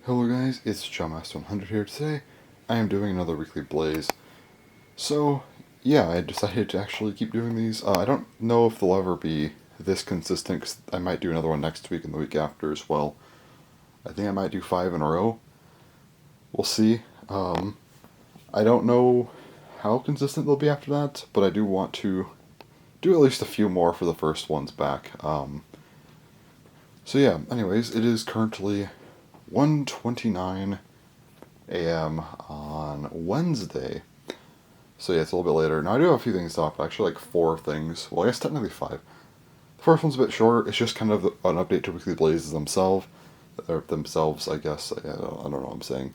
Hello guys, it's JohnMaster100 here. Today I am doing another weekly Blaze. So, yeah, I decided to actually keep doing these. I don't know if they'll ever be this consistent, because I might do another one next week and the week after as well. I think I might do 5 in a row. We'll see. I don't know how consistent they'll be after that, but I do want to do at least a few more for the first ones back. So yeah, anyways, it is currently 1:29 a.m. on Wednesday. So yeah, it's a little bit later. Now I do have a few things to talk about, actually like 4 things. Well, I guess technically 5. The first one's a bit shorter. It's just kind of an update to Weekly Blazes themselves. Or themselves, I guess. I don't know what I'm saying.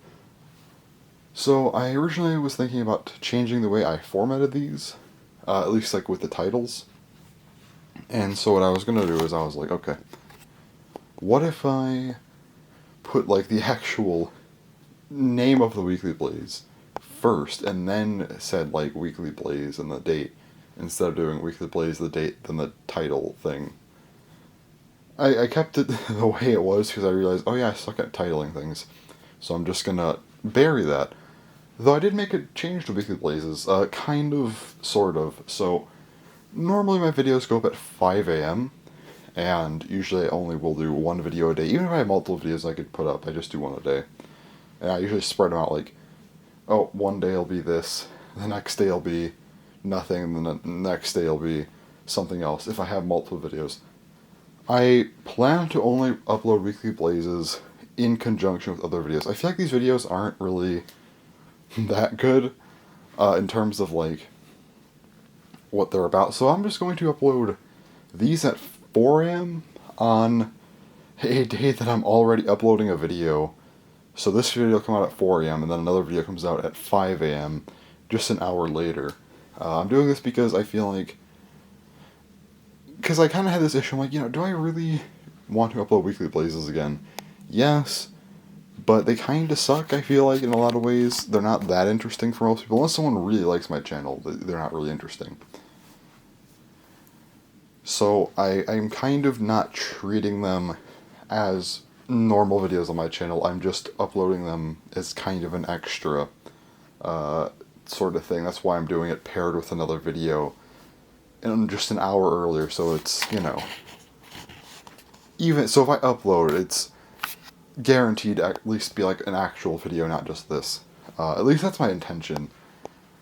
So I originally was thinking about changing the way I formatted these. At least like with the titles. And so what I was going to do is I was like, okay, what if I put like the actual name of the Weekly Blaze first and then said like Weekly Blaze and the date instead of doing Weekly Blaze, the date, then the title thing. I kept it the way it was because I realized, oh yeah, I suck at titling things. So I'm just gonna bury that. Though I did make a change to Weekly Blazes, kind of, sort of. So normally my videos go up at 5 a.m. and usually I only will do one video a day. Even if I have multiple videos I could put up, I just do one a day. And I usually spread them out like, oh, one day will be this, the next day will be nothing, and then the next day will be something else if I have multiple videos. I plan to only upload Weekly Blazes in conjunction with other videos. I feel like these videos aren't really that good in terms of like what they're about, so I'm just going to upload these at 4 a.m. on a day that I'm already uploading a video. So this video will come out at 4 a.m. and then another video comes out at 5 a.m. just an hour later. I'm doing this because I feel like, because I kind of had this issue, I'm like, do I really want to upload Weekly Blazes again? Yes, but they kind of suck, I feel like, in a lot of ways. They're not that interesting for most people. Unless someone really likes my channel, they're not really interesting. So I'm kind of not treating them as normal videos on my channel. I'm just uploading them as kind of an extra sort of thing. That's why I'm doing it paired with another video and just an hour earlier, so it's, even so if I upload it, it's guaranteed to at least be like an actual video, not just this. At least that's my intention.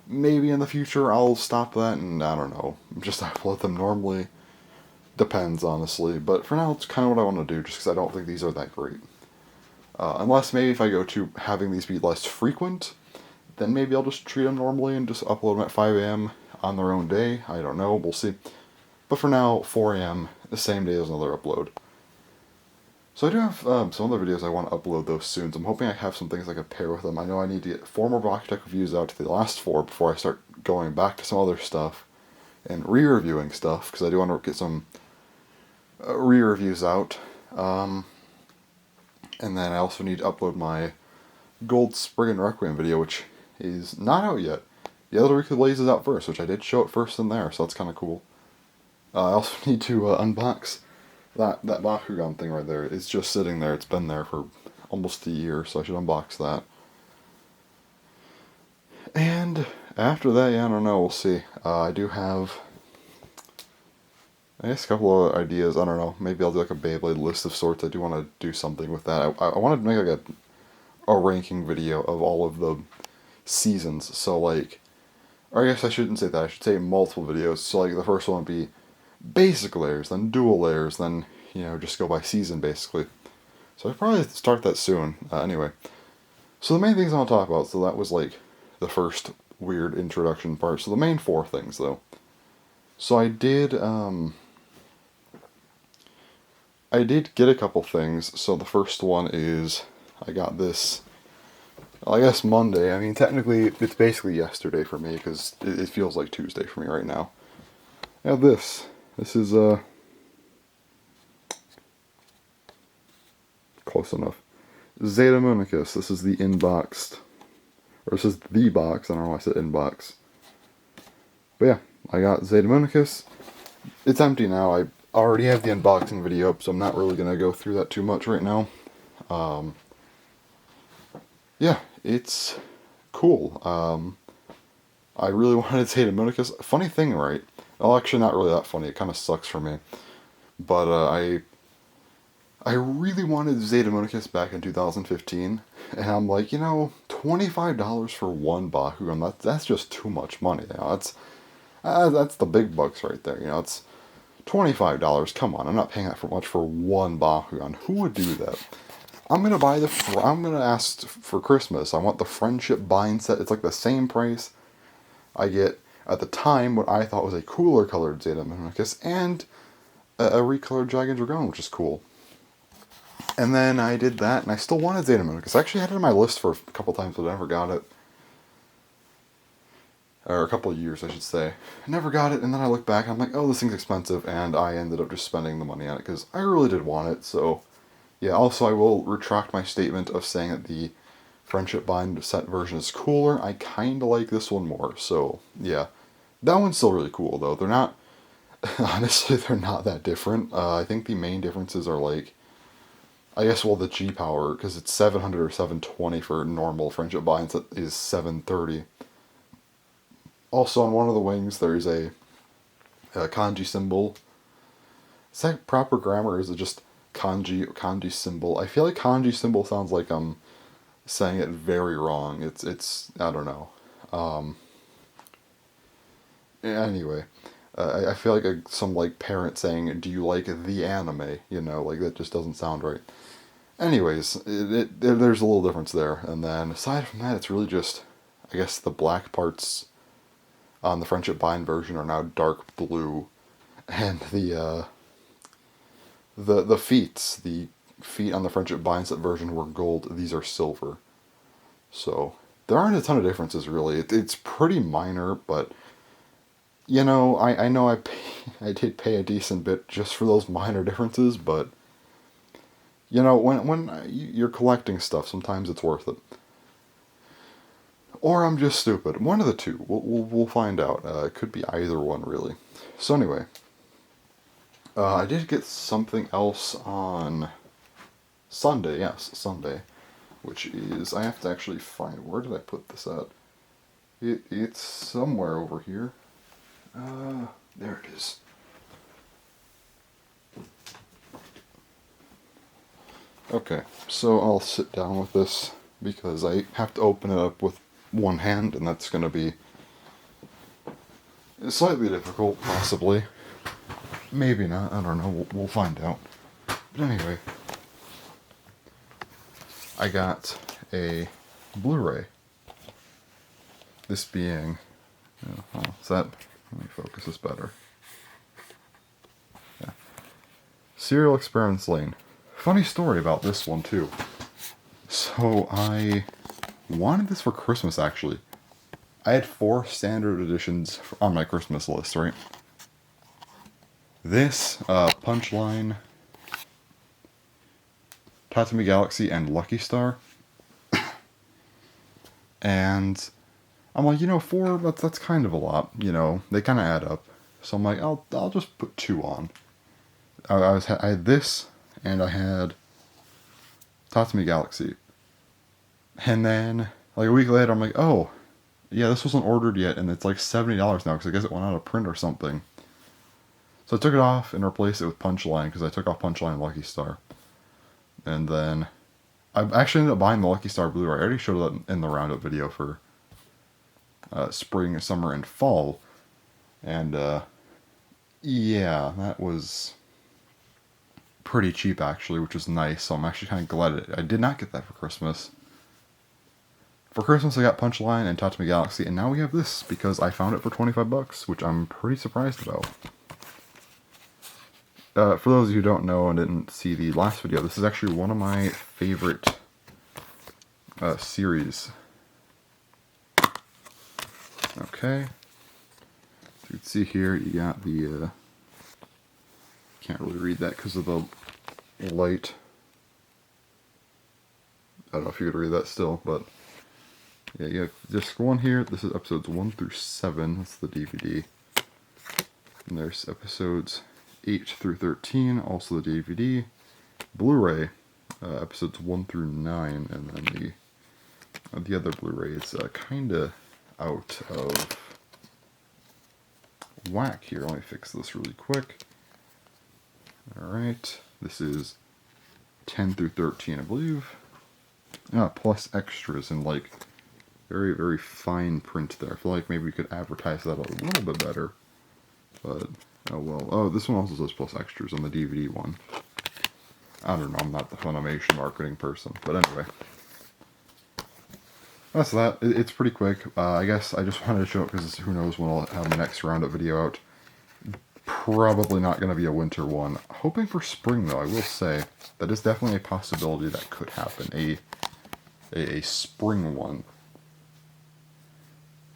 Maybe in the future I'll stop that and, I don't know, just upload them normally. Depends, honestly, but for now it's kind of what I want to do, just because I don't think these are that great. Unless maybe if I go to having these be less frequent, then maybe I'll just treat them normally and just upload them at 5 a.m. on their own day. I don't know, we'll see. But for now, 4 a.m., the same day as another upload. So I do have some other videos I want to upload those soon, so I'm hoping I have some things I can pair with them. I know I need to get 4 more Block-Tech reviews out to the last 4 before I start going back to some other stuff and re-reviewing stuff, because I do want to get some re-reviews out. And then I also need to upload my Gold Spriggan Requiem video, which is not out yet. The other Weekly Blaze is out first, which I did show it first in there, so that's kind of cool. I also need to unbox that Bakugan thing right there. It's just sitting there. It's been there for almost a year, so I should unbox that. And after that, yeah, I don't know. We'll see. I do have, I guess, a couple of ideas. I don't know. Maybe I'll do like a Beyblade list of sorts. I do want to do something with that. I wanted to make like a ranking video of all of the seasons. So like, or I guess I shouldn't say that. I should say multiple videos. So like the first one would be basic layers, then dual layers, then, just go by season basically. So I'll probably start that soon. Anyway, so the main things I want to talk about, so that was like the first weird introduction part. So the main 4 things though. So I did get a couple things. So the first one is I got this, well, I guess Monday. I mean, technically it's basically yesterday for me because it feels like Tuesday for me right now. I have this. This is close enough. Zeta Moonicus. This is the inboxed, or this is the box. I don't know why I said inbox. But yeah, I got Zeta Moonicus. It's empty now. I already have the unboxing video up, so I'm not really gonna go through that too much right now. yeah, it's cool. I really wanted Zeta Monicus. Funny thing, right? Well, actually, not really that funny. It kind of sucks for me. But I really wanted Zeta Monicus back in 2015, and I'm like, $25 for one Bakugan, that's just too much money. That's the big bucks right there. It's $25. Come on, I'm not paying that for much for one Bakugan. Who would do that? I'm gonna ask for Christmas. I want the Friendship Bind set. It's like the same price. I get at the time what I thought was a cooler colored Zeta Monicus and a recolored Dragon Dragon, which is cool. And then I did that, and I still wanted Zeta Monicus. I actually had it on my list for a couple times, but I never got it. Or a couple of years, I should say. I never got it, and then I look back, and I'm like, oh, this thing's expensive, and I ended up just spending the money on it, because I really did want it, so... Yeah, also I will retract my statement of saying that the Friendship Bind set version is cooler. I kinda like this one more, so, yeah. That one's still really cool, though. They're not... Honestly, they're not that different. I think the main differences are, like... I guess, well, the G-Power, because it's 700 or 720 for normal Friendship Binds, that is 730. Also, on one of the wings, there's a kanji symbol. Is that proper grammar, or is it just kanji symbol? I feel like kanji symbol sounds like I'm saying it very wrong. It's I don't know. Anyway, I feel like some like parent saying, "Do you like the anime?" Like that just doesn't sound right. Anyways, there's a little difference there, and then aside from that, it's really just, I guess the black parts on the Friendship Bind version are now dark blue, and the feet on the Friendship Bind set version were gold. These are silver. So there aren't a ton of differences really. It's pretty minor, but I know I did pay a decent bit just for those minor differences, but when you're collecting stuff, sometimes it's worth it. Or I'm just stupid. One of the two. We'll find out. It could be either one, really. So anyway, I did get something else on Sunday. Yes, Sunday, which is, I have to actually find, where did I put this at? It's somewhere over here. There it is. Okay, so I'll sit down with this because I have to open it up with one hand, and that's going to be slightly difficult, possibly. Maybe not, I don't know, we'll find out. But anyway, I got a Blu-ray. This being, let me focus this better. Yeah. Serial Experiments Lain. Funny story about this one, too. So, I wanted this for Christmas, actually. I had 4 standard editions on my Christmas list, right? This, Punchline, Tatami Galaxy, and Lucky Star. And I'm like, 4, that's kind of a lot, they kind of add up. So I'm like, I'll just put 2 on. I had this, and I had Tatami Galaxy. And then, like a week later, I'm like, oh, yeah, this wasn't ordered yet, and it's like $70 now, because I guess it went out of print or something. So I took it off and replaced it with Punchline, because I took off Punchline and Lucky Star. And then, I actually ended up buying the Lucky Star Blu-ray. I already showed that in the roundup video for spring, summer, and fall. And, yeah, that was pretty cheap, actually, which was nice, so I'm actually kind of glad I did not get that for Christmas. For Christmas, I got Punchline and Tatami Galaxy, and now we have this, because I found it for $25, which I'm pretty surprised about. For those of you who don't know and didn't see the last video, this is actually one of my favorite series. Okay. So you can see here, you got the, can't really read that because of the light. I don't know if you could read that still, but yeah, you have disc 1 here. This is episodes 1 through 7. That's the DVD. And there's episodes 8 through 13, also the DVD. Blu-ray, episodes 1 through 9, and then the the other Blu-ray is kind of out of whack here. Let me fix this really quick. Alright, this is 10 through 13, I believe. Plus extras and like very, very fine print there. I feel like maybe we could advertise that a little bit better. But, oh well. Oh, this one also says plus extras on the DVD one. I don't know, I'm not the Funimation marketing person. But anyway. That's that. It's pretty quick. I guess I just wanted to show it because who knows when I'll have my next Roundup video out. Probably not going to be a winter one. Hoping for spring, though, I will say. That is definitely a possibility that could happen. A spring one.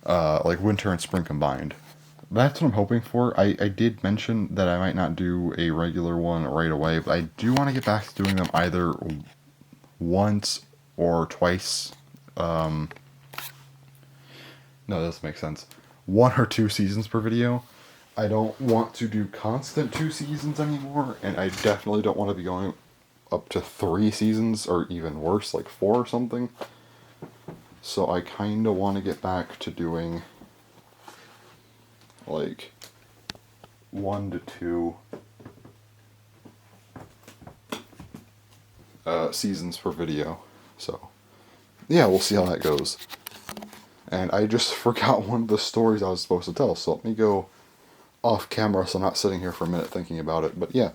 Like winter and spring combined. That's what I'm hoping for. I did mention that I might not do a regular one right away, but I do want to get back to doing them either once or twice. No, that doesn't make sense. 1 or 2 seasons per video. I don't want to do constant 2 seasons anymore, and I definitely don't want to be going up to 3 seasons, or even worse, like 4 or something. So I kind of want to get back to doing, like, 1 to 2 seasons per video. So, yeah, we'll see how that goes. And I just forgot one of the stories I was supposed to tell, so let me go off camera so I'm not sitting here for a minute thinking about it. But yeah,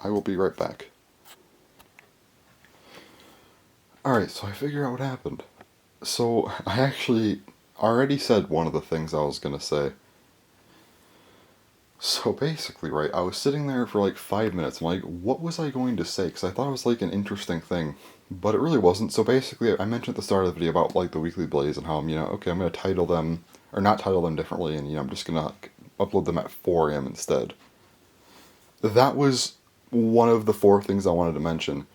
I will be right back. Alright, so I figure out what happened. So, I actually already said one of the things I was going to say. So basically, right, I was sitting there for like 5 minutes. I'm like, what was I going to say? Because I thought it was like an interesting thing. But it really wasn't. So basically, I mentioned at the start of the video about like the Weekly Blaze and how I'm, okay, I'm going to title them, or not title them differently, and I'm just going to upload them at 4 a.m. instead. That was one of the 4 things I wanted to mention.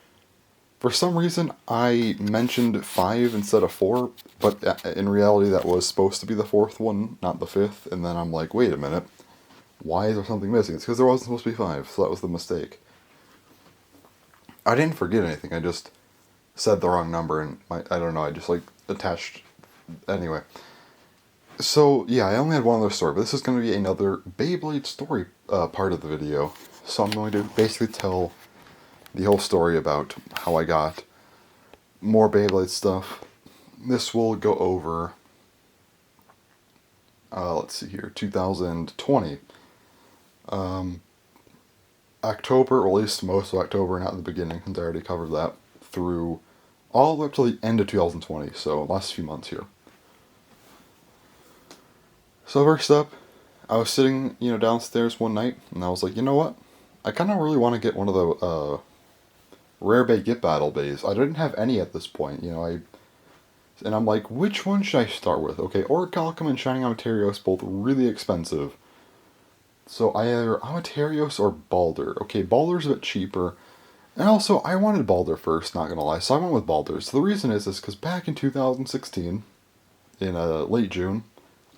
For some reason, I mentioned 5 instead of 4, but in reality that was supposed to be the 4th one, not the 5th, and then I'm like, wait a minute, why is there something missing? It's because there wasn't supposed to be 5, so that was the mistake. I didn't forget anything, I just said the wrong number, and I don't know, I just like attached, anyway. So, yeah, I only had one other story, but this is going to be another Beyblade story part of the video. So I'm going to basically tell the whole story about how I got more Beyblade stuff. This will go over, let's see here, 2020. October, or at least most of October, not the beginning, since I already covered that, through all the way up to the end of 2020, so last few months here. So first up, I was sitting, downstairs one night, and I was like, you know what? I kind of really want to get one of the Rare Bay Get Battle Bays. I didn't have any at this point, and I'm like, which one should I start with? Okay, Orichalcum and Shining Amateraos, both really expensive. So either Amateraos or Baldur. Okay, Baldur's a bit cheaper. And also, I wanted Baldur first, not gonna lie, so I went with Baldur. So the reason is because back in 2016, in late June,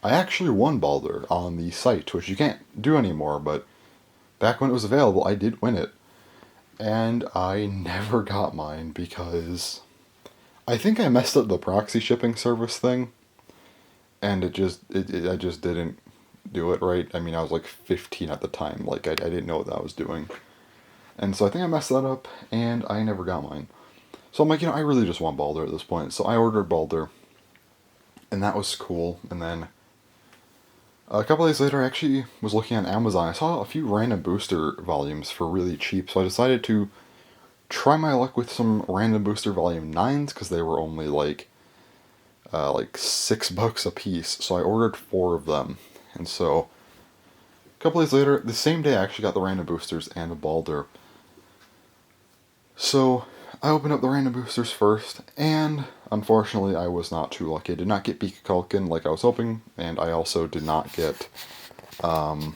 I actually won Baldur on the site, which you can't do anymore, but back when it was available, I did win it. And I never got mine because I think I messed up the proxy shipping service thing, and I just didn't do it right. I mean, I was like 15 at the time, like I didn't know what I was doing. And so I think I messed that up, and I never got mine. So I'm like, I really just want Baldur at this point. So I ordered Baldur, and that was cool. And then a couple days later, I actually was looking on Amazon. I saw a few random booster volumes for really cheap, so I decided to try my luck with some random booster volume 9s, because they were only like $6 a piece. So I ordered 4 of them. And so a couple days later, the same day, I actually got the random boosters and a Baldur. So I opened up the random boosters first, and unfortunately I was not too lucky. I did not get Beaka Culkin like I was hoping, and I also did not get, although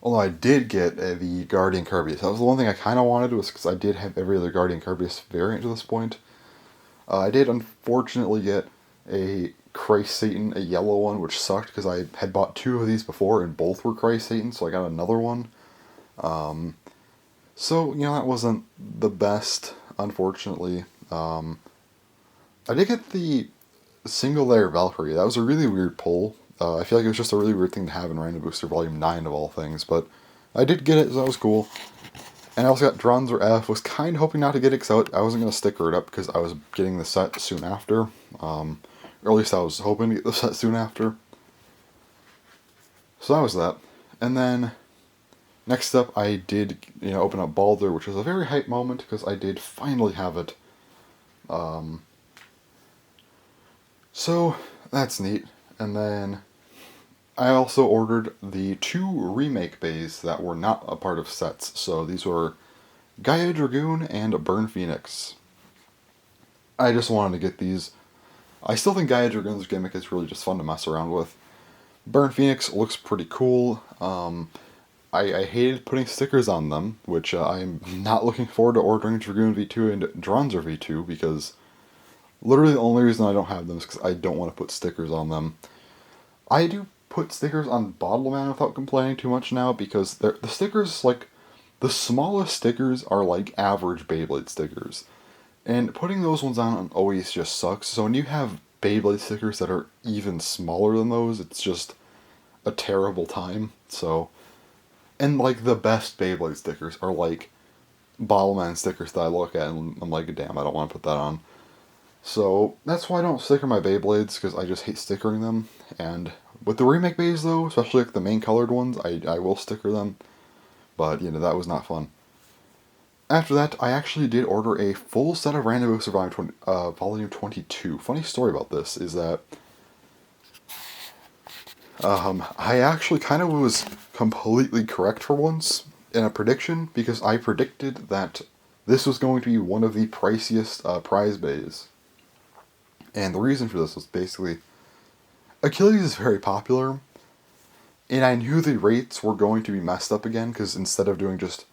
I did get the Guardian Kirby. That was the one thing I kind of wanted, was because I did have every other Guardian Kirby variant to this point. I did unfortunately get a Christ Satan, a yellow one, which sucked because I had bought 2 of these before and both were Christ Satan, so I got another one. So, that wasn't the best, unfortunately. I did get the single layer Valkyrie. That was a really weird pull. I feel like it was just a really weird thing to have in Random Booster Volume 9 of all things, but I did get it, so that was cool. And I also got Dronzer F. Was kind of hoping not to get it because I wasn't going to sticker it up because I was getting the set soon after. Or at least I was hoping to get the set soon after. So that was that. And then next up I did open up Baldur, which was a very hype moment because I did finally have it. So that's neat. And then I also ordered the 2 remake bays that were not a part of sets. So these were Gaia Dragoon and Burn Phoenix. I just wanted to get these. I still think Gaia Dragoon's gimmick is really just fun to mess around with. Burn Phoenix looks pretty cool. I hated putting stickers on them, which I'm not looking forward to ordering Dragoon V2 and Dronzer V2 because literally the only reason I don't have them is because I don't want to put stickers on them. I do put stickers on Bottleman without complaining too much now because the stickers, like, the smallest stickers are like average Beyblade stickers. And putting those ones on always just sucks. So when you have Beyblade stickers that are even smaller than those, it's just a terrible time. So, and like the best Beyblade stickers are like Bottleman stickers that I look at and I'm like, damn, I don't want to put that on. So that's why I don't sticker my Beyblades, because I just hate stickering them. And with the remake bays though, especially like the main colored ones, I will sticker them. But, that was not fun. After that, I actually did order a full set of Random Booster Volume 22. Funny story about this is that I actually kind of was completely correct for once in a prediction, because I predicted that this was going to be one of the priciest prize bays. And the reason for this was basically, Achilles is very popular, and I knew the rates were going to be messed up again, because instead of doing just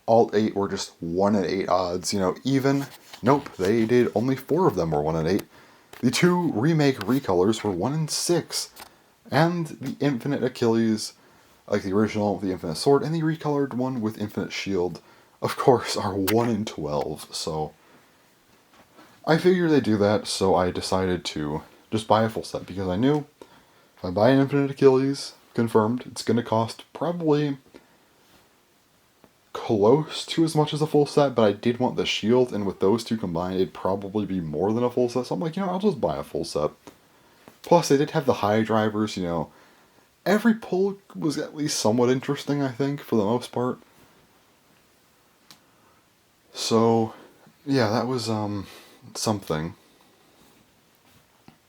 Alt 8 were just 1 in 8 odds, even. Nope, they did only 4 of them were 1 in 8. The 2 remake recolors were 1 in 6. And the Infinite Achilles, like the original with the Infinite Sword, and the recolored one with Infinite Shield, of course, are 1 in 12. So I figured they'd do that, so I decided to just buy a full set, because I knew if I buy an Infinite Achilles, confirmed, it's going to cost probably close to as much as a full set, but I did want the shield, and with those two combined, it'd probably be more than a full set, so I'm like, I'll just buy a full set. Plus, they did have the high drivers, Every pull was at least somewhat interesting, I think, for the most part. So, yeah, that was, something.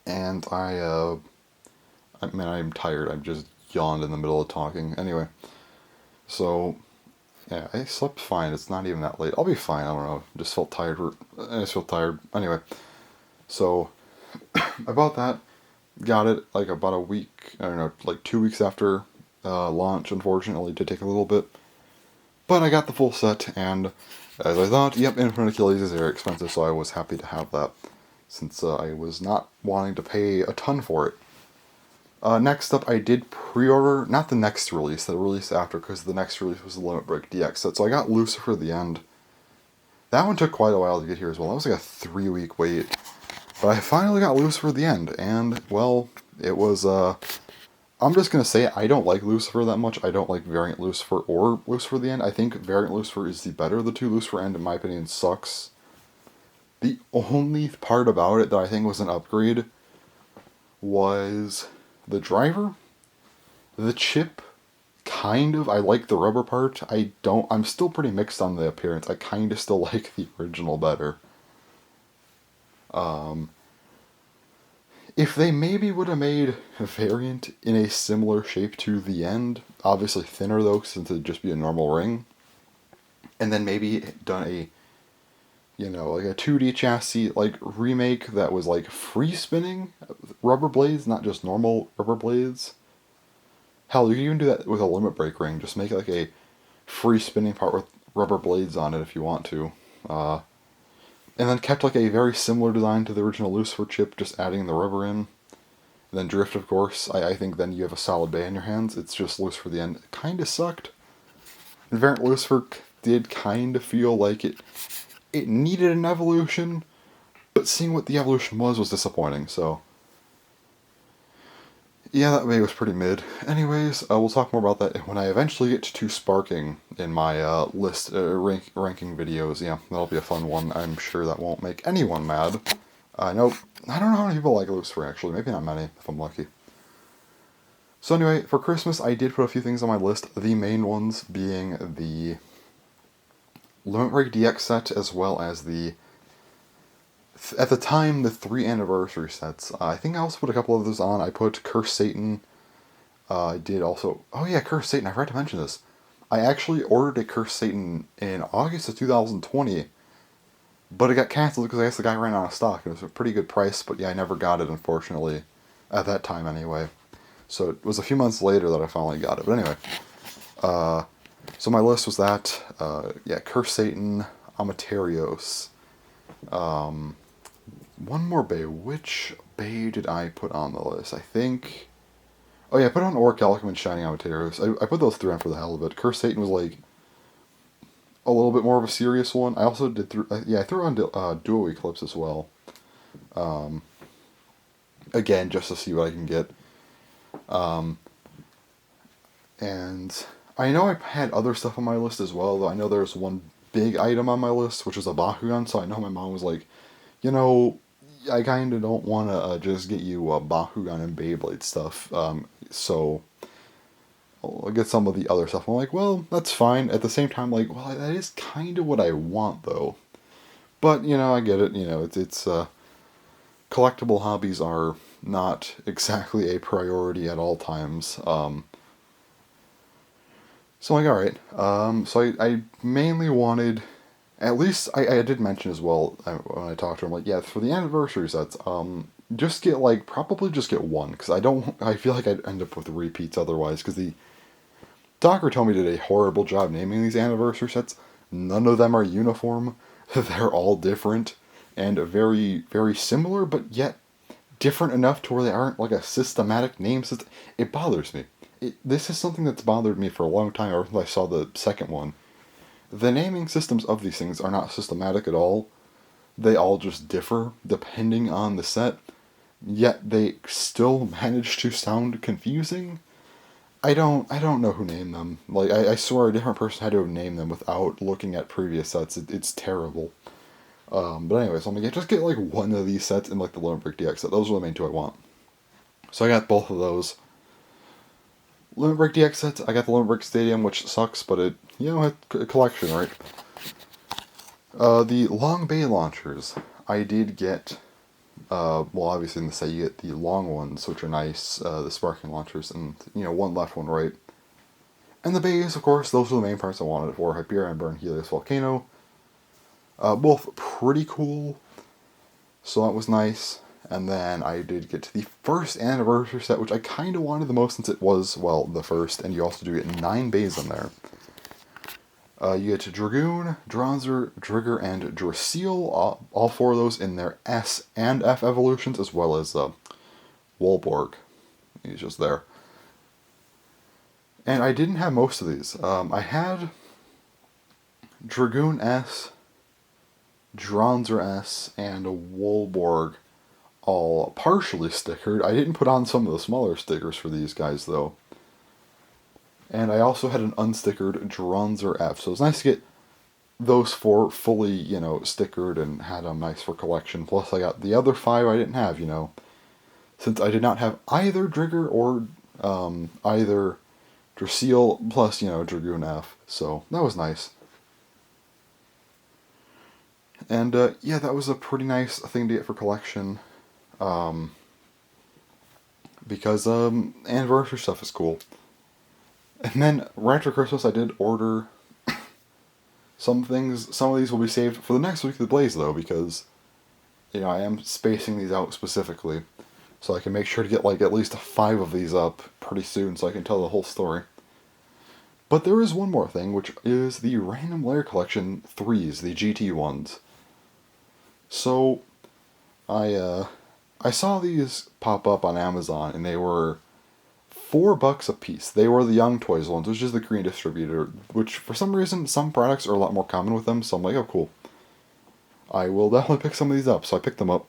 And I'm tired, I just yawned in the middle of talking. Anyway, so yeah, I slept fine. It's not even that late. I'll be fine. I don't know. Just felt tired. I just feel tired. Anyway, so about that, got it like about a week. I don't know, like 2 weeks after launch. Unfortunately, to take a little bit, but I got the full set, and as I thought, yep, Infinite Achilles is very expensive, so I was happy to have that, since I was not wanting to pay a ton for it. Next up, I did pre-order, not the next release, the release after, because the next release was the Limit Break DX set, so I got Lucifer the End. That one took quite a while to get here as well. That was like a 3-week wait. But I finally got Lucifer the End, and, well, it was, I'm just gonna say I don't like Lucifer that much. I don't like Variant Lucifer or Lucifer the End. I think Variant Lucifer is the better of the two. Lucifer End, in my opinion, sucks. The only part about it that I think was an upgrade was the driver. The chip, kind of. I like the rubber part. I'm still pretty mixed on the appearance. I kind of still like the original better. If they maybe would have made a variant in a similar shape to the End, obviously thinner though, since it'd just be a normal ring, and then maybe done a, like a 2D chassis, like, remake that was, like, free spinning rubber blades, not just normal rubber blades. Hell, you can even do that with a Limit Break ring. Just make it like a free spinning part with rubber blades on it if you want to. And then kept like a very similar design to the original Lucifer chip, just adding the rubber in. And then Drift, of course. I think then you have a solid bay in your hands. It's just Lucifer the End. It kind of sucked. And Variant Lucifer did kind of feel like it needed an evolution, But seeing what the evolution was disappointing, so... Yeah, that May was pretty mid. Anyways, we'll talk more about that when I eventually get to sparking in my list ranking videos. Yeah, that'll be a fun one. I'm sure that won't make anyone mad. I know, I don't know how many people like Lucifer, actually. Maybe not many, if I'm lucky. So anyway, for Christmas, I did put a few things on my list. The main ones being the Limit Break DX set, as well as the, at the time, the 3 anniversary sets. I think I also put a couple of those on. I put Curse Satan. I did also... Oh yeah, Curse Satan. I forgot to mention this. I actually ordered a Curse Satan in August of 2020, but it got canceled because I guess the guy ran out of stock. It was a pretty good price, but yeah, I never got it, unfortunately. At that time, anyway. So it was a few months later that I finally got it. But anyway, so my list was that, yeah, Curse Satan, Amaterios, one more bay. Which bay did I put on the list? I think... Oh yeah, I put on Orichalcum and Shining Amaterios. I put those 3 on for the hell of it. Curse Satan was like a little bit more of a serious one. I also did I threw on Dual Eclipse as well. Again, just to see what I can get. And I know I had other stuff on my list as well, though I know there's one big item on my list, which is a Bakugan, so I know my mom was like, you know, I kind of don't want to just get you Bakugan and Beyblade stuff, so I'll get some of the other stuff. I'm like, well, that's fine. At the same time, like, well, that is kind of what I want, though. But, you know, I get it, you know, it's collectible hobbies are not exactly a priority at all times, so I'm like, alright. So I mainly wanted, at least, I did mention as well, when I talked to him, like, yeah, for the anniversary sets, just get, like, probably just get one, because I feel like I'd end up with repeats otherwise, because the Docker told me did a horrible job naming these anniversary sets. None of them are uniform. They're all different, and very, very similar, but yet different enough to where they aren't, like, a systematic name system. It bothers me. This is something that's bothered me for a long time ever since I saw the second one. The naming systems of these things are not systematic at all. They all just differ depending on the set, yet they still manage to sound confusing. I don't know who named them. Like, I swear a different person had to have named them without looking at previous sets. It's terrible. But anyways, I'm gonna just get like one of these sets in like the Limit Break DX set. Those are the main 2 I want. So I got both of those. Limit Break DX sets, I got the Limit Break Stadium, which sucks, but it, you know, a collection, right? The Long Bay launchers, I did get, well, obviously in the set you get the long ones, which are nice, the sparking launchers, and, you know, one left, one right. And the bays, of course, those were the main parts I wanted for Hyperion, Burn, Helios, Volcano. Both pretty cool, so that was nice. And then I did get to the first anniversary set, which I kind of wanted the most since it was, well, the first, and you also do get 9 bays in there. You get Dragoon, Dronzer, Drigger, and Drasil, all 4 of those in their S and F evolutions, as well as Wolborg. He's just there. And I didn't have most of these. I had Dragoon S, Dronzer S, and Wolborg all partially stickered. I didn't put on some of the smaller stickers for these guys, though. And I also had an unstickered Dronzer F, so it was nice to get those 4 fully, you know, stickered and had them nice for collection. Plus I got the other 5 I didn't have, you know, since I did not have either Drigger or either Drasil, plus, you know, Dragoon F, so that was nice. And, yeah, that was a pretty nice thing to get for collection. Because anniversary stuff is cool. And then right after Christmas, I did order some things. Some of these will be saved for the next week of the Blaze, though, because, you know, I am spacing these out specifically, so I can make sure to get like at least 5 of these up pretty soon, so I can tell the whole story. But there is one more thing, which is the Random Layer Collection 3s, the GT ones. So I saw these pop up on Amazon, and they were $4 a piece. They were the Young Toys ones, which is the Korean distributor, which for some reason, some products are a lot more common with them, so I'm like, oh, cool. I will definitely pick some of these up. So I picked them up.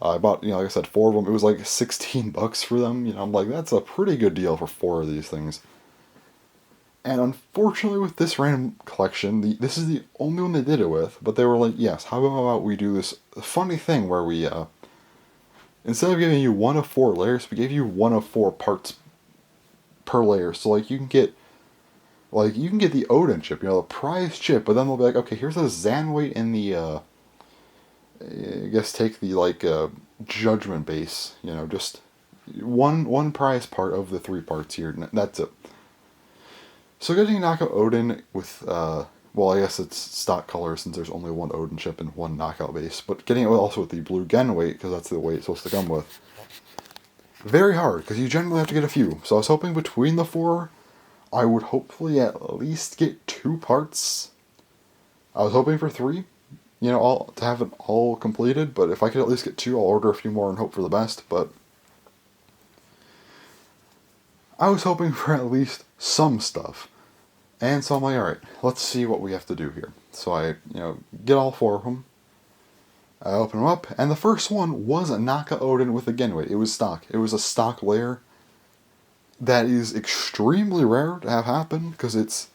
I bought, like I said, 4 of them. It was like $16 for them. I'm like, that's a pretty good deal for 4 of these things. And unfortunately, with this random collection, this is the only one they did it with. But they were like, yes, how about we do this funny thing where we, instead of giving you 1 of 4 layers, we gave you 1 of 4 parts per layer. So, like, you can get the Odin chip, the prize chip, but then they'll be like, okay, here's a Zanweight in the, I guess take the, Judgment base, just one prize part of the 3 parts here, and that's it. So getting Knockout Odin with, well, I guess it's stock color since there's only 1 Odin chip and 1 Knockout base, but getting it also with the blue Genweight, because that's the way it's supposed to come with. Very hard, because you generally have to get a few. So I was hoping between the 4, I would hopefully at least get 2 parts. I was hoping for 3, all to have it all completed, but if I could at least get 2, I'll order a few more and hope for the best, but I was hoping for at least some stuff. And so I'm like, alright, let's see what we have to do here. So I, get all 4 of them. I open them up, and the first one was a Naka Odin with a Genweight. It was stock. It was a stock layer that is extremely rare to have happen, because it's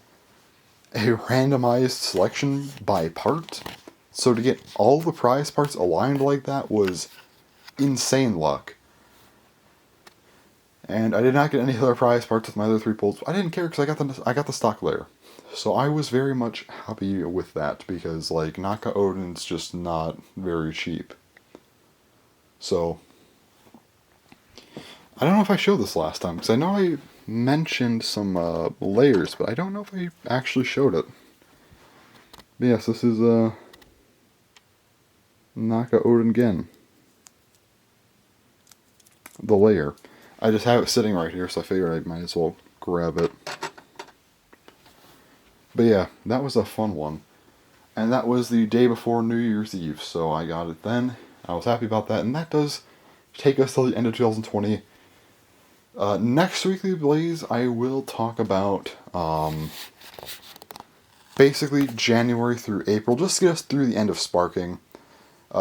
a randomized selection by part. So to get all the prize parts aligned like that was insane luck. And I did not get any other prize parts with my other 3 pulls. I didn't care because I got the stock layer. So I was very much happy with that because Naka Odin's just not very cheap. So I don't know if I showed this last time because I know I mentioned some layers, but I don't know if I actually showed it. But yes, this is Naka Odin Gen. The layer. I just have it sitting right here, so I figured I might as well grab it. But yeah, that was a fun one. And that was the day before New Year's Eve, so I got it then. I was happy about that, and that does take us till the end of 2020. Next Weekly Blaze, I will talk about basically January through April, just to get us through the end of Sparking.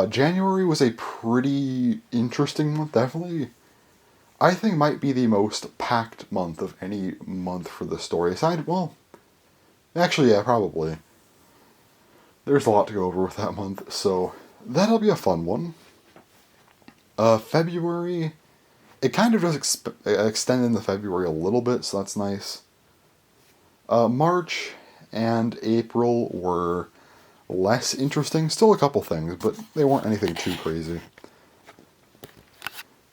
January was a pretty interesting month, definitely. I think might be the most packed month of any month for the story. Actually, yeah, probably. There's a lot to go over with that month, so that'll be a fun one. February, it kind of does extend into February a little bit, so that's nice. March and April were less interesting. Still a couple things, but they weren't anything too crazy.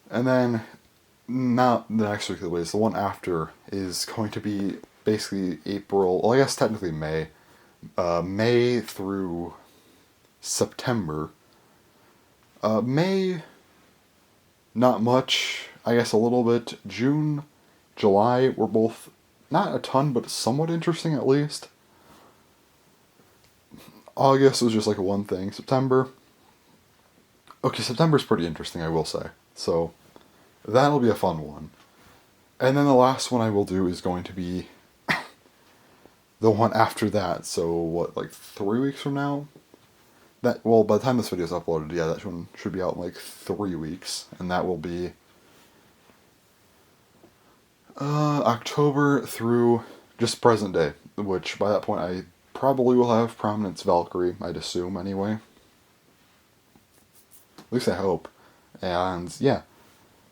And then, not the next week of the Blaze, the one after is going to be basically April, well, I guess technically May. May through September. May, not much, I guess a little bit. June, July were both not a ton, but somewhat interesting at least. August was just like one thing. September. Okay, September's pretty interesting, I will say. So, that'll be a fun one. And then the last one I will do is going to be the one after that. So, what, 3 weeks from now? By the time this video is uploaded, yeah, that one should be out in 3 weeks. And that will be October through just present day, which by that point I probably will have Prominence Valkyrie, I'd assume anyway. At least I hope. And yeah,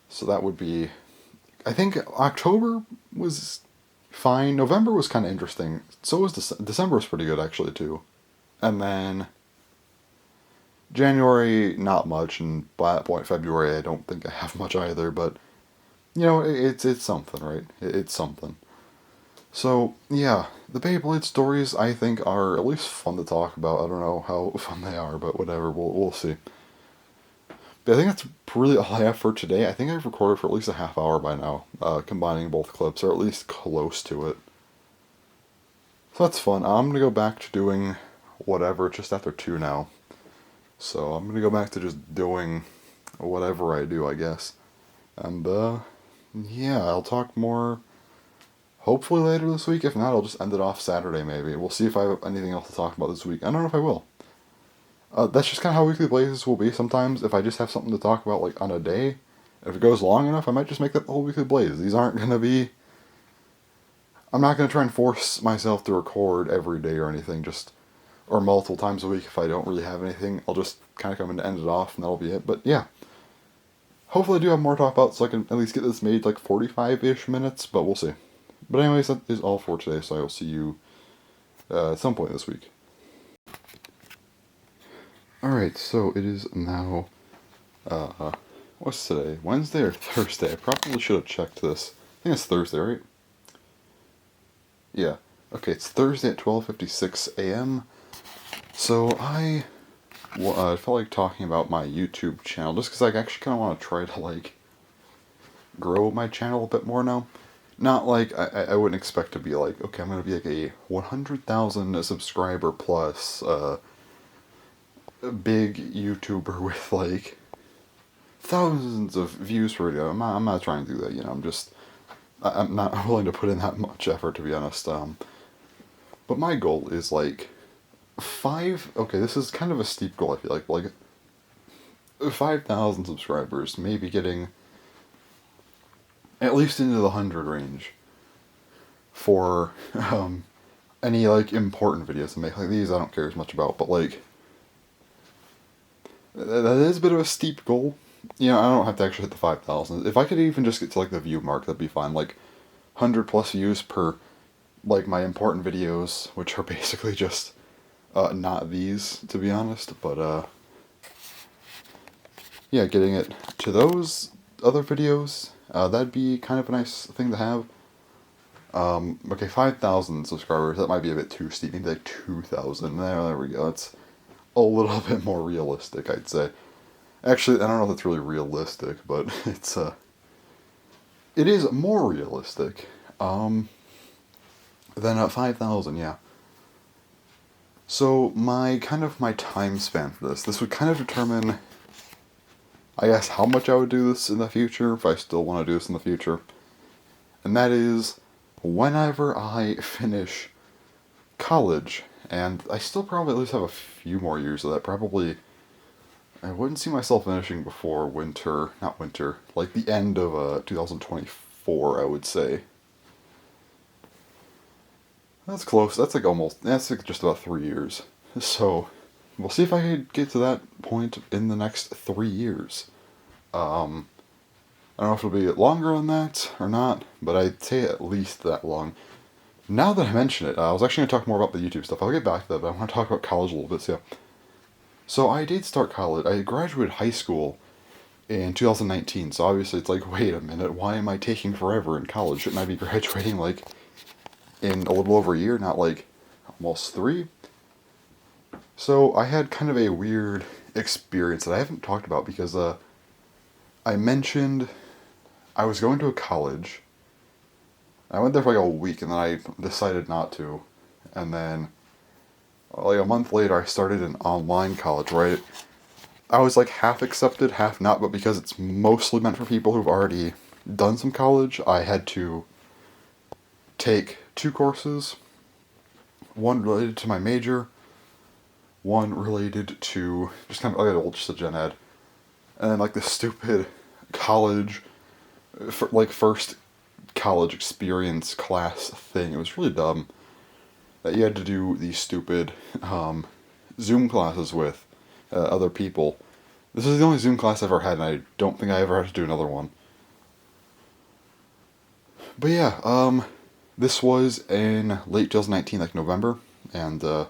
so that would be, I think October was fine. November was kind of interesting. So was December was pretty good actually too. And then January, not much, and by that point February I don't think I have much either, but it's something, right? It's something. So, yeah, the Beyblade stories, I think, are at least fun to talk about. I don't know how fun they are, but whatever, we'll see. But I think that's really all I have for today. I think I've recorded for at least a half hour by now, combining both clips, or at least close to it. So that's fun. I'm going to go back to doing whatever, just after 2 now. So I'm going to go back to just doing whatever I do, I guess. And, yeah, I'll talk more hopefully later this week. If not, I'll just end it off Saturday maybe. We'll see if I have anything else to talk about this week. I don't know if I will. That's just kind of how weekly blazes will be sometimes. If I just have something to talk about, like, on a day, if it goes long enough, I might just make that the whole weekly blaze. These aren't going to be... I'm not going to try and force myself to record every day or anything, just... Or multiple times a week if I don't really have anything. I'll just kind of come in and end it off, and that'll be it. But, yeah. Hopefully I do have more to talk about, so I can at least get this made, like, 45-ish minutes, but we'll see. But anyways, that is all for today, so I will see you at some point this week. Alright, so it is now, what's today? Wednesday or Thursday? I probably should have checked this. I think it's Thursday, right? Yeah. Okay, it's Thursday at 12:56 a.m. So I felt like talking about my YouTube channel, just because I actually kind of want to try to, like, grow my channel a bit more now. Not like, I wouldn't expect to be like, okay, I'm going to be like a 100,000 subscriber plus, a big YouTuber with, like, thousands of views per video. I'm not trying to do that, you know, I'm not willing to put in that much effort, to be honest. But my goal is, like, okay, this is kind of a steep goal, I feel like 5,000 subscribers, maybe getting at least into the 100 range for, any, like, important videos to make. Like, these I don't care as much about, but, like, that is a bit of a steep goal. You know, I don't have to actually hit the 5,000. If I could even just get to, like, the view mark, that'd be fine. Like, 100 plus views per, like, my important videos, which are basically just, not these, to be honest. But, yeah, getting it to those other videos, that'd be kind of a nice thing to have. Okay, 5,000 subscribers, that might be a bit too steep. Maybe like 2,000. There we go. That's a little bit more realistic, I'd say. Actually, I don't know if that's really realistic, but it is more realistic, than 5,000, yeah. So, my time span for this would kind of determine, I guess, how much I would do this in the future, if I still want to do this in the future. And that is, whenever I finish college, and I still probably at least have a few more years of that, probably... I wouldn't see myself finishing before not winter, like the end of 2024, I would say. That's close, that's like just about 3 years. So, we'll see if I can get to that point in the next 3 years. I don't know if it'll be longer than that or not, but I'd say at least that long. Now that I mention it, I was actually going to talk more about the YouTube stuff. I'll get back to that, but I want to talk about college a little bit, so yeah. So I did start college. I graduated high school in 2019, so obviously it's like, wait a minute, why am I taking forever in college? Shouldn't I be graduating, like, in a little over a year, not, like, almost 3? So I had kind of a weird experience that I haven't talked about because, I mentioned I was going to a college. I went there for, like, a week, and then I decided not to. And then, like, a month later, I started an online college, right? I was, like, half accepted, half not, but because it's mostly meant for people who've already done some college, I had to take 2 courses. One related to my major, one related to just kind of, like, just a gen ed. And then, like, this stupid college, first college experience class thing. It was really dumb that you had to do these stupid Zoom classes with other people. This is the only Zoom class I've ever had, and I don't think I ever had to do another one. But yeah, this was in late 2019, like November, and I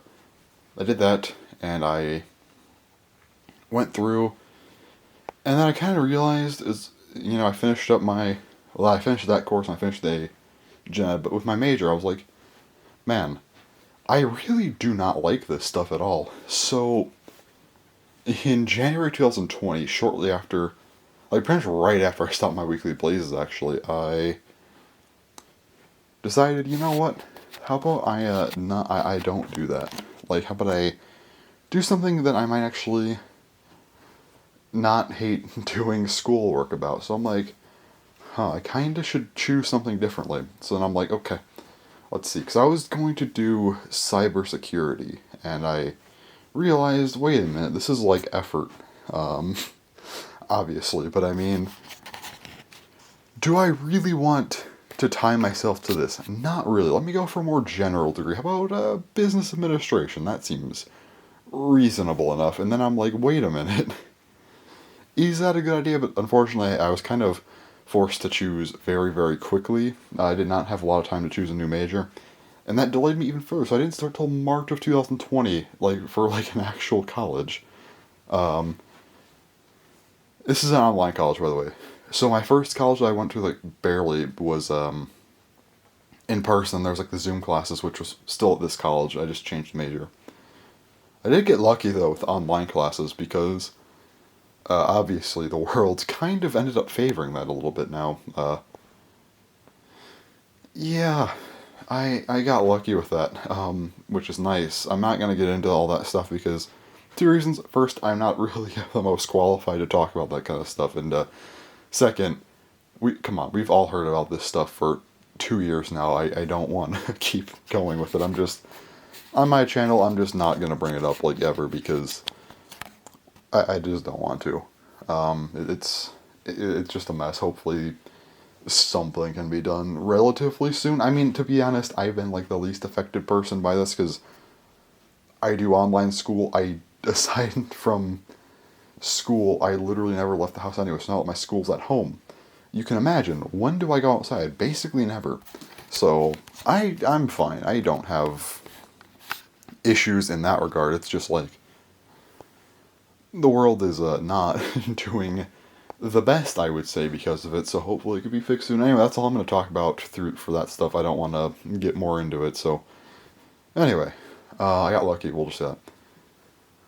did that, and I went through, and then I kind of realized, I finished I finished that course, and I finished the gen ed, but with my major, I was like, man, I really do not like this stuff at all. So, in January 2020, shortly after, like pretty much right after I stopped my weekly blazes, actually, I decided, you know what? How about I don't do that. Like, how about I do something that I might actually not hate doing schoolwork about. So I'm like, I kinda should choose something differently. So then I'm like, okay, let's see, because I was going to do cybersecurity, and I realized, wait a minute, this is like effort. Obviously, but I mean, do I really want to tie myself to this? Not really. Let me go for a more general degree. How about business administration? That seems reasonable enough. And then I'm like, wait a minute. Is that a good idea? But unfortunately, I was kind of forced to choose very, very quickly. I did not have a lot of time to choose a new major. And that delayed me even further, so I didn't start till March of 2020, for an actual college. This is an online college, by the way. So my first college I went to, barely was, in person. There was, the Zoom classes, which was still at this college. I just changed major. I did get lucky, though, with online classes, because, obviously, the world kind of ended up favoring that a little bit now. Yeah, I got lucky with that, which is nice. I'm not going to get into all that stuff because two reasons. First, I'm not really the most qualified to talk about that kind of stuff, and second, come on, we've all heard about this stuff for 2 years now. I don't want to keep going with it. I'm just, on my channel, I'm just not going to bring it up ever because I just don't want to. It's just a mess. Hopefully something can be done relatively soon. I mean, to be honest, I've been the least affected person by this because I do online school. Aside from school, I literally never left the house anyway, so now that my school's at home, you can imagine, when do I go outside? Basically never. So, I'm fine. I don't have issues in that regard. It's just the world is not doing the best, I would say, because of it, so hopefully it could be fixed soon. Anyway, that's all I'm going to talk about for that stuff. I don't want to get more into it, so... Anyway, I got lucky, we'll just say that.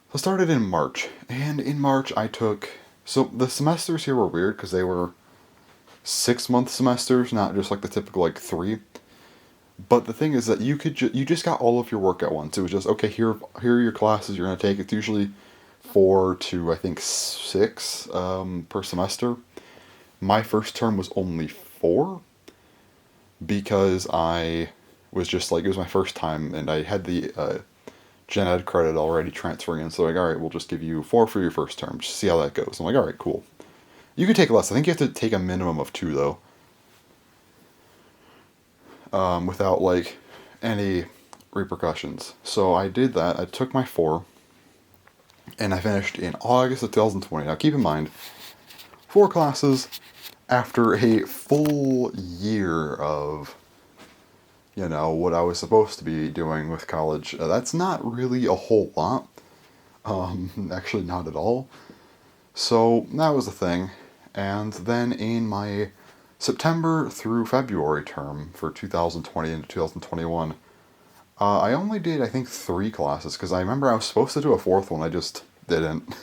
So I started in March, and in March I took... So the semesters here were weird, because they were 6-month semesters, not just the typical 3. But the thing is that you just got all of your work at once. It was just, okay, here are your classes you're going to take. It's usually 4 to, I think, 6 per semester. My first term was only 4, because I was just it was my first time, and I had the gen ed credit already transferring in, so alright, we'll just give you 4 for your first term, just see how that goes. I'm alright, cool. You can take less. I think you have to take a minimum of 2, though. Without, any repercussions. So I did that. I took my 4, and I finished in August of 2020. Now, keep in mind, 4 classes after a full year of, what I was supposed to be doing with college. That's not really a whole lot. Actually, not at all. So, that was the thing. And then in my September through February term for 2020 into 2021, I only did, I think, 3 classes, because I remember I was supposed to do a 4th one, I just didn't.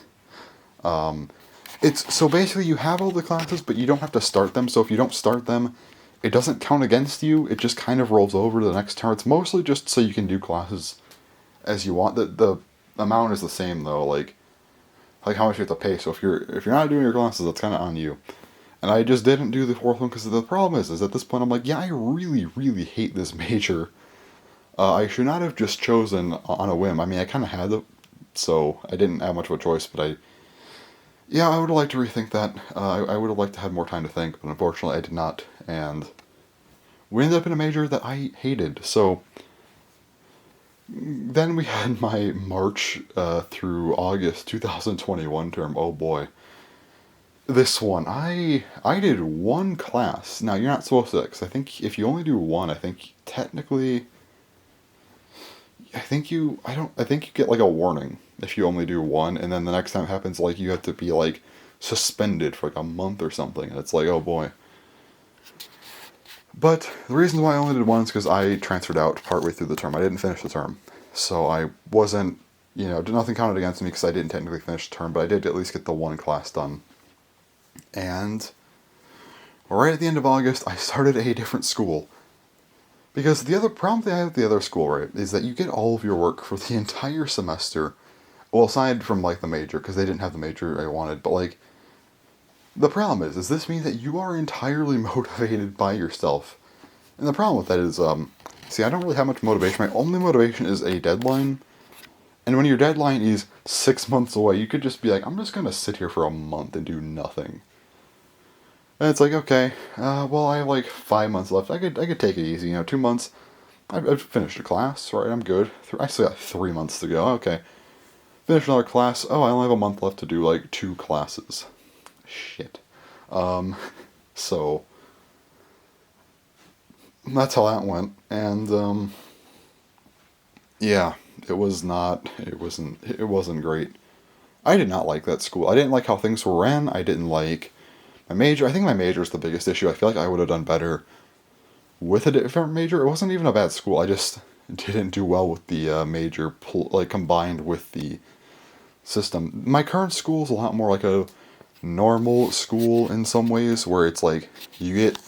So basically you have all the classes, but you don't have to start them, so if you don't start them, it doesn't count against you, it just kind of rolls over to the next term. It's mostly just so you can do classes as you want. The amount is the same, though, how much you have to pay, so if you're not doing your classes, that's kind of on you. And I just didn't do the 4th one, because the problem is at this point I'm yeah, I really, really hate this major. I should not have just chosen on a whim. I mean, I kind of had it, so I didn't have much of a choice, but I would have liked to rethink that. I would have liked to have more time to think, but unfortunately I did not, and we ended up in a major that I hated. So then we had my March through August 2021 term. Oh boy. This one, I did 1 class. Now, you're not supposed to, because I think if you only do 1, I think technically... I think you get a warning if you only do 1, and then the next time it happens, you have to be suspended for a month or something, and it's oh boy. But the reason why I only did 1 is because I transferred out partway through the term. I didn't finish the term, so I wasn't, nothing counted against me because I didn't technically finish the term, but I did at least get the 1 class done. And right at the end of August, I started a different school. Because the other problem that I have with the other school, right, is that you get all of your work for the entire semester. Well, aside from, the major, because they didn't have the major I wanted, but, the problem is this means that you are entirely motivated by yourself. And the problem with that is, see, I don't really have much motivation. My only motivation is a deadline, And when your deadline is 6 months away, you could just be like, I'm just going to sit here for a month and do nothing. And it's like, okay, well, I have like 5 months left. I could take it easy. 2 months. I've finished a class, right? I'm good. I still got 3 months to go. Okay. Finish another class. Oh, I only have a month left to do like 2 classes. Shit. So that's how that went. And yeah, it wasn't great. I did not like that school. I didn't like how things were ran. I didn't like my major. I think my major is the biggest issue. I feel like I would have done better with a different major. It wasn't even a bad school. I just didn't do well with the major, like combined with the system. My current school is a lot more like a normal school in some ways, where it's like you get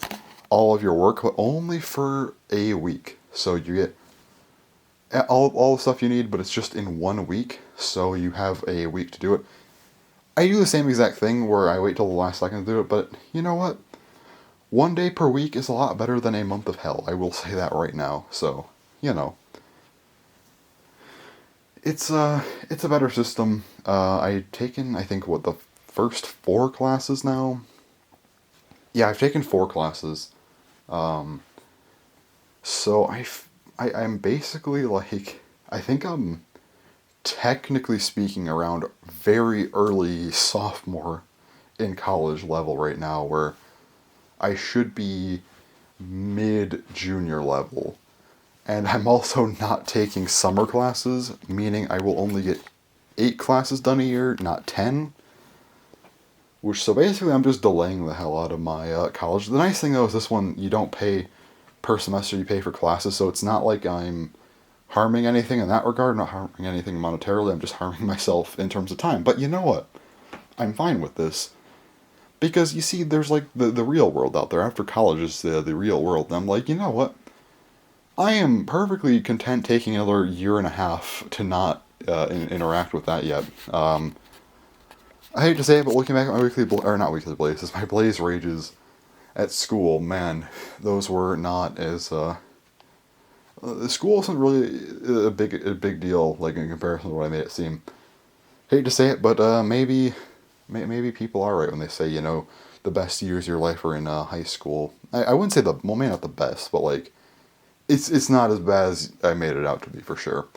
all of your work, but only for a week. So you get all the stuff you need, but it's just in 1 week. So you have a week to do it. I do the same exact thing where I wait till the last second to do it, but you know what? 1 day per week is a lot better than a month of hell. I will say that right now. So, it's a better system. I've taken, I think, the first 4 classes now. Yeah, I've taken 4 classes. So I'm basically like, I think I'm technically speaking around very early sophomore in college level right now, where I should be mid junior level. And I'm also not taking summer classes, meaning I will only get 8 classes done a year, not 10. So basically I'm just delaying the hell out of my college. The nice thing though is this one, you don't pay per semester, you pay for classes, so it's not like I'm harming anything in that regard, not harming anything monetarily, I'm just harming myself in terms of time. But you know what? I'm fine with this. Because you see, there's like the real world out there. After college is the real world. And I'm like, you know what? I am perfectly content taking another year and a half to not interact with that yet. I hate to say it, but looking back at my not weekly blazes, my blaze rages at school, man, those were not as, school wasn't really a big deal, like in comparison to what I made it seem. Hate to say it, but maybe people are right when they say, the best years of your life are in high school. I wouldn't say maybe not the best, but like, it's not as bad as I made it out to be, for sure.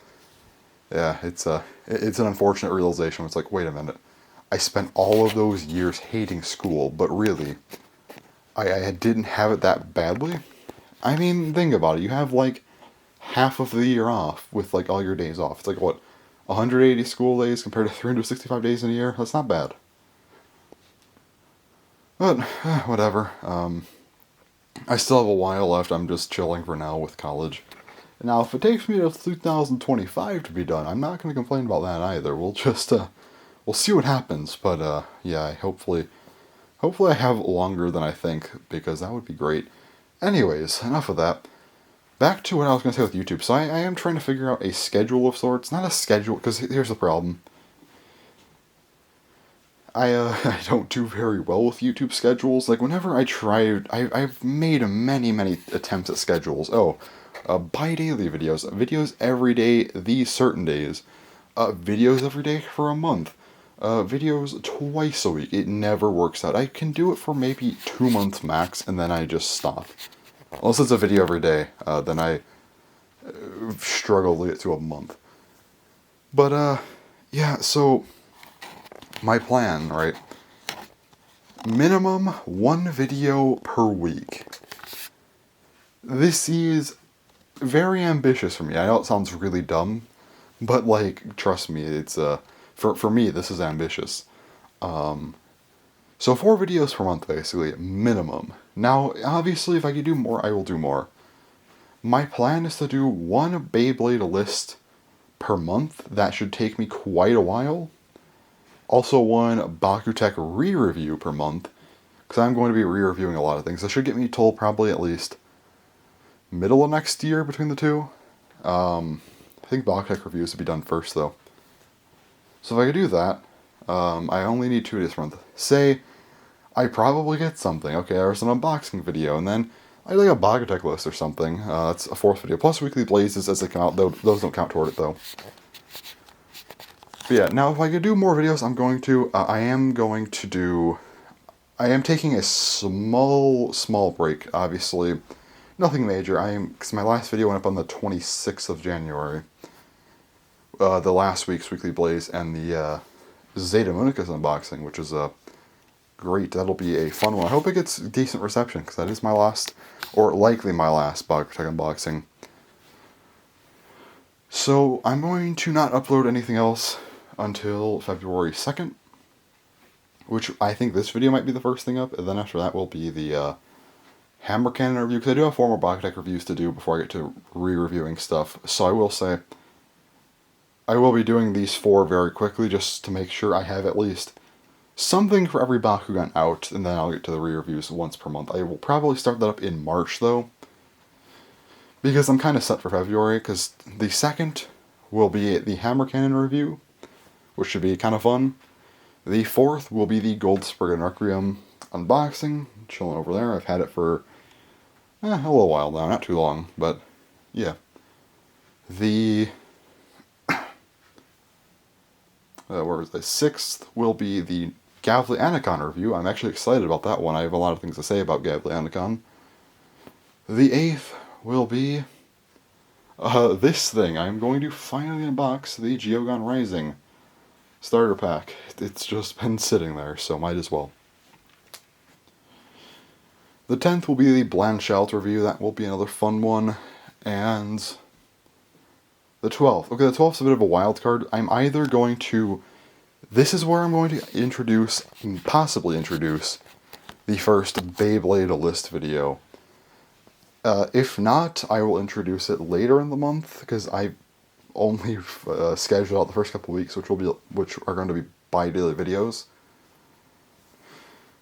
Yeah, it's an unfortunate realization. It's like, wait a minute, I spent all of those years hating school, but really, I didn't have it that badly. I mean, think about it. You have like half of the year off with like all your days off. It's like what, 180 school days compared to 365 days in a year? That's not bad. But, whatever. I still have a while left. I'm just chilling for now with college. Now, if it takes me to 2025 to be done, I'm not going to complain about that either. We'll just, we'll see what happens. But, yeah, hopefully I have longer than I think, because that would be great. Anyways, enough of that. Back to what I was going to say with YouTube. So I am trying to figure out a schedule of sorts. Not a schedule, because here's the problem. I don't do very well with YouTube schedules. Like, whenever I try, I've made many attempts at schedules. Bi-daily videos. Videos every day, these certain days. Videos every day for a month. Videos twice a week. It never works out. I can do it for maybe 2 months max, and then I just stop. Unless it's a video every day, then I struggle to get to a month. But, yeah, so my plan, right? Minimum 1 video per week. This is very ambitious for me. I know it sounds really dumb, but like, trust me, it's for me this is ambitious. So 4 videos per month, basically, minimum. Now, obviously, if I can do more, I will do more. My plan is to do 1 Beyblade list per month. That should take me quite a while. Also 1 Bakutech re-review per month, because I'm going to be re-reviewing a lot of things. That should get me till probably at least middle of next year between the two. I think Bakutech reviews to be done first, though. So if I could do that, I only need 2 days per month. Say, I probably get something. Okay, there's an unboxing video, and then I like a Bakutech list or something. That's a 4th video. Plus weekly blazes as they come out. Those don't count toward it, though. But yeah, now if I could do more videos, I'm going to. I am taking a small break, obviously. Nothing major. Because my last video went up on the 26th of January. The last week's Weekly Blaze and the Zeta Municus unboxing, which is great. That'll be a fun one. I hope it gets decent reception, because that is my last, or likely my last, BogProtect unboxing. So I'm going to not upload anything else until February 2nd, which I think this video might be the first thing up, and then after that will be the Hammer Cannon review, because I do have 4 more BogProtect reviews to do before I get to re-reviewing stuff. So I will say, I will be doing these 4 very quickly, just to make sure I have at least something for every Bakugan out, and then I'll get to the re-reviews once per month. I will probably start that up in March, though, because I'm kind of set for February, because the 2nd will be the Hammer Cannon review, which should be kind of fun. The 4th will be the Gold Spriggan Requiem unboxing, chilling over there. I've had it for a little while now, not too long, but yeah. The where is the 6th will be the Gavly Anacon review. I'm actually excited about that one. I have a lot of things to say about Gavly Anacon. The 8th will be this thing. I'm going to finally unbox the Geogon Rising starter pack. It's just been sitting there, so might as well. The 10th will be the Blanchelt review. That will be another fun one. And the 12th. Okay, the 12th is a bit of a wild card. I'm either going to... This is where I'm going to possibly introduce, the first Beyblade list video. If not, I will introduce it later in the month, because I only scheduled out the first couple weeks, which are going to be bi-daily videos.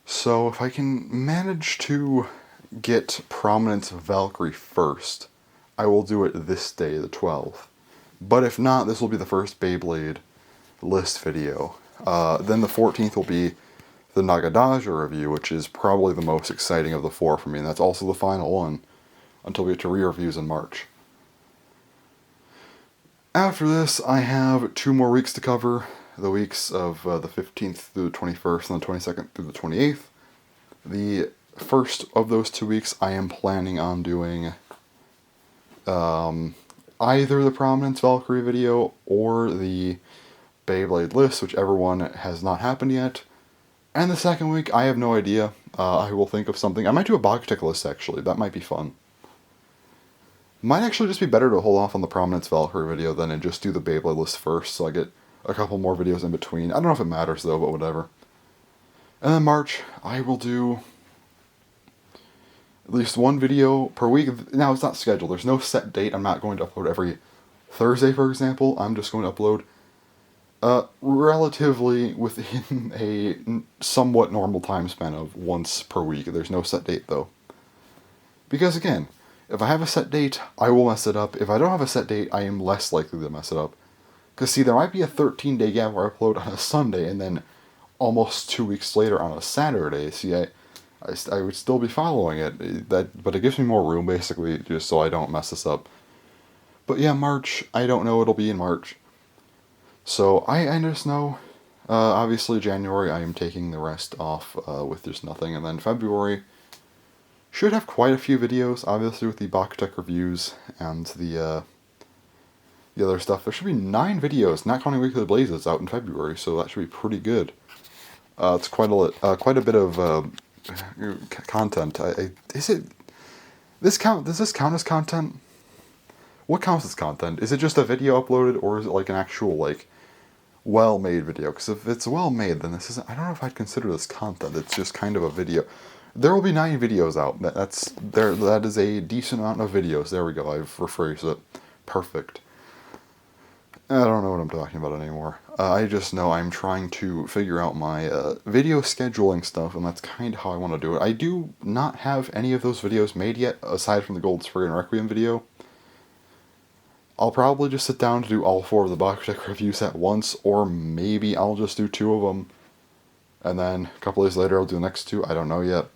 So if I can manage to get Prominence Valkyrie first, I will do it this day, the 12th. But if not, this will be the first Beyblade list video. Then the 14th will be the Nagadaja review, which is probably the most exciting of the 4 for me, and that's also the final one, until we get to re-reviews in March. After this, I have 2 more weeks to cover, the weeks of the 15th through the 21st and the 22nd through the 28th. The first of those 2 weeks, I am planning on doing either the Prominence Valkyrie video or the Beyblade list, whichever one has not happened yet. And the second week, I have no idea. I will think of something. I might do a BogProtect list, actually. That might be fun. Might actually just be better to hold off on the Prominence Valkyrie video than and just do the Beyblade list first, so I get a couple more videos in between. I don't know if it matters, though, but whatever. And then March, I will do at least 1 video per week. Now, it's not scheduled. There's no set date. I'm not going to upload every Thursday, for example. I'm just going to upload relatively within a somewhat normal time span of once per week. There's no set date, though. Because, again, if I have a set date, I will mess it up. If I don't have a set date, I am less likely to mess it up. Because, see, there might be a 13-day gap where I upload on a Sunday, and then almost 2 weeks later on a Saturday. See, I would still be following it, but it gives me more room, basically, just so I don't mess this up. But yeah, March, I don't know it'll be in March. So, I just know, obviously January I am taking the rest off with just nothing, and then February should have quite a few videos, obviously with the BogProtect reviews and the other stuff. There should be 9 videos, not counting Weekly Blazes, out in February, so that should be pretty good. It's quite a bit of content. Does this count as content? What counts as content? Is it just a video uploaded, or is it like an actual, like, well-made video? Because if it's well-made, then this isn't... I don't know if I'd consider this content. It's just kind of a video. There will be 9 videos out. That is a decent amount of videos. There we go. I've rephrased it. Perfect. I don't know what I'm talking about anymore. I just know I'm trying to figure out my video scheduling stuff, and that's kind of how I want to do it. I do not have any of those videos made yet, aside from the Gold Spriggan Requiem video. I'll probably just sit down to do all 4 of the BogProtect reviews at once, or maybe I'll just do 2 of them, and then a couple days later I'll do the next 2. I don't know yet.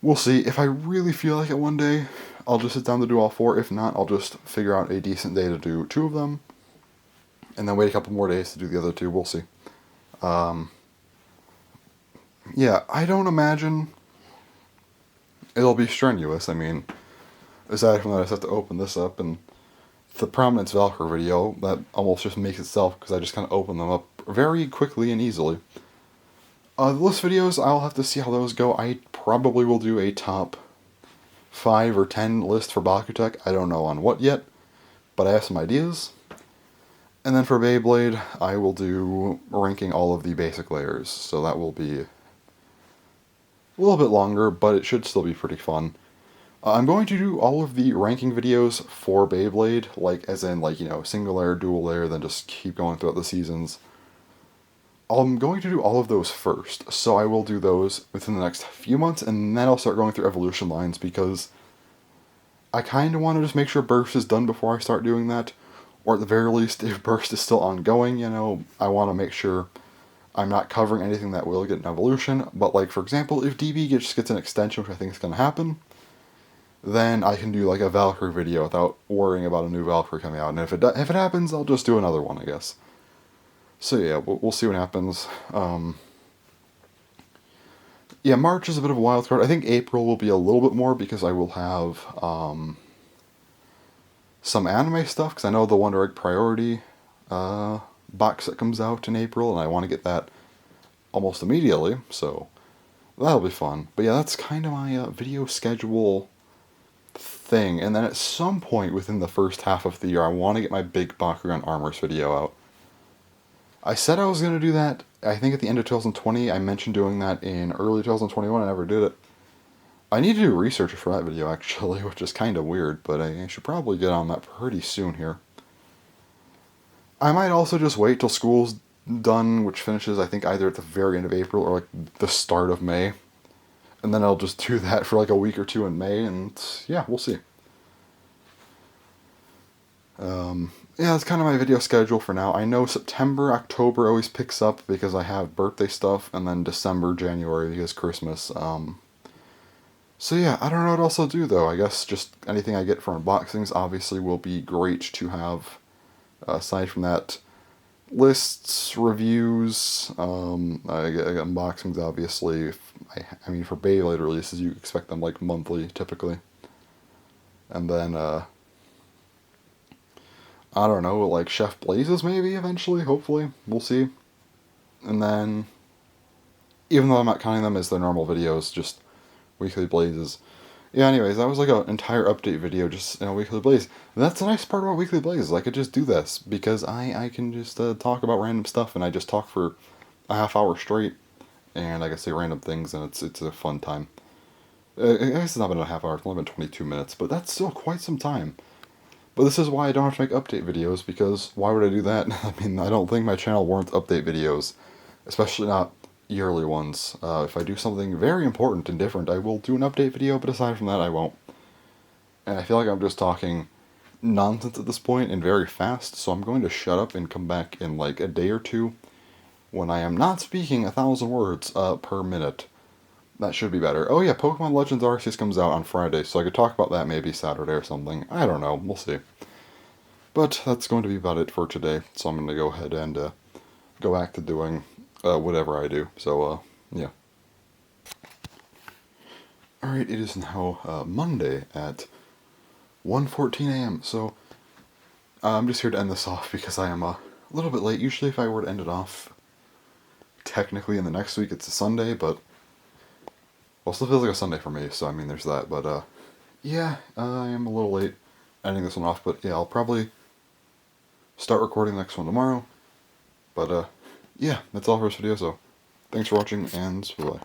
We'll see. If I really feel like it one day, I'll just sit down to do all 4. If not, I'll just figure out a decent day to do 2 of them. and then wait a couple more days to do the other two. We'll see. Yeah, I don't imagine it'll be strenuous. I mean, aside from that, I just have to open this up, and the Prominence Valkyrie video, that almost just makes itself, because I just kind of open them up very quickly and easily. The list videos, I'll have to see how those go. I probably will do a top 5 or 10 list for Bakutech. I don't know on what yet, but I have some ideas. And then for Beyblade, I will do ranking all of the basic layers, so that will be a little bit longer, but it should still be pretty fun. I'm going to do all of the ranking videos for Beyblade, like, as in, like, you know, single layer, dual layer, then just keep going throughout the seasons. I'm going to do all of those first, so I will do those within the next few months, and then I'll start going through evolution lines, because I kind of want to just make sure Burst is done before I start doing that, or at the very least, if Burst is still ongoing, you know, I want to make sure I'm not covering anything that will get an evolution. But, like, for example, if DB just gets an extension, which I think is going to happen, then I can do, like, a Valkyrie video without worrying about a new Valkyrie coming out. And if it happens, I'll just do another one, I guess. So yeah, we'll see what happens. Yeah, March is a bit of a wild card. I think April will be a little bit more, because I will have some anime stuff, because I know the Wonder Egg Priority box set comes out in April, and I want to get that almost immediately, so that'll be fun. But yeah, that's kind of my video schedule thing. And then at some point within the first half of the year, I want to get my big Bakugan Armors video out. I said I was going to do that, I think at the end of 2020. I mentioned doing that in early 2021. I never did it. I need to do research for that video, actually, which is kind of weird, but I should probably get on that pretty soon here. I might also just wait till school's done, which finishes, I think, either at the very end of April or, like, the start of May. And then I'll just do that for, like, a week or two in May, and yeah, we'll see. Yeah, that's kind of my video schedule for now. I know September, October always picks up because I have birthday stuff, and then December, January because Christmas. So yeah, I don't know what else I'll do, though. I guess just anything I get from unboxings obviously will be great to have. Aside from that, lists, reviews, I get unboxings, obviously. I mean, for Beyblade releases, you expect them, like, monthly, typically. And then, I don't know, like, Chef Blazes, maybe, eventually, hopefully. We'll see. And then, even though I'm not counting them as their normal videos, just weekly Blazes. Yeah, anyways, that was like an entire update video, just, you know, Weekly Blaze. And that's the nice part about Weekly Blaze, I could just do this, because I can just talk about random stuff, and I just talk for a half hour straight, and I can say random things, and it's a fun time. I guess it's not been a half hour, it's only been 22 minutes, but that's still quite some time. But this is why I don't have to make update videos, because why would I do that? I mean, I don't think my channel warrants update videos, especially not yearly ones. If I do something very important and different, I will do an update video, but aside from that, I won't. And I feel like I'm just talking nonsense at this point and very fast, so I'm going to shut up and come back in like a day or two when I am not speaking 1,000 words per minute. That should be better. Oh yeah, Pokemon Legends Arceus comes out on Friday, so I could talk about that maybe Saturday or something. I don't know, we'll see. But that's going to be about it for today, so I'm going to go ahead and go back to doing whatever I do. So, yeah. Alright, it is now Monday at 1:14 a.m., so I'm just here to end this off because I am a little bit late. Usually if I were to end it off technically in the next week, it's a Sunday, but well, it still feels like a Sunday for me, so I mean, there's that. But, yeah, I am a little late ending this one off, but yeah, I'll probably start recording the next one tomorrow. But, yeah, that's all for this video, so thanks for watching, and bye-bye.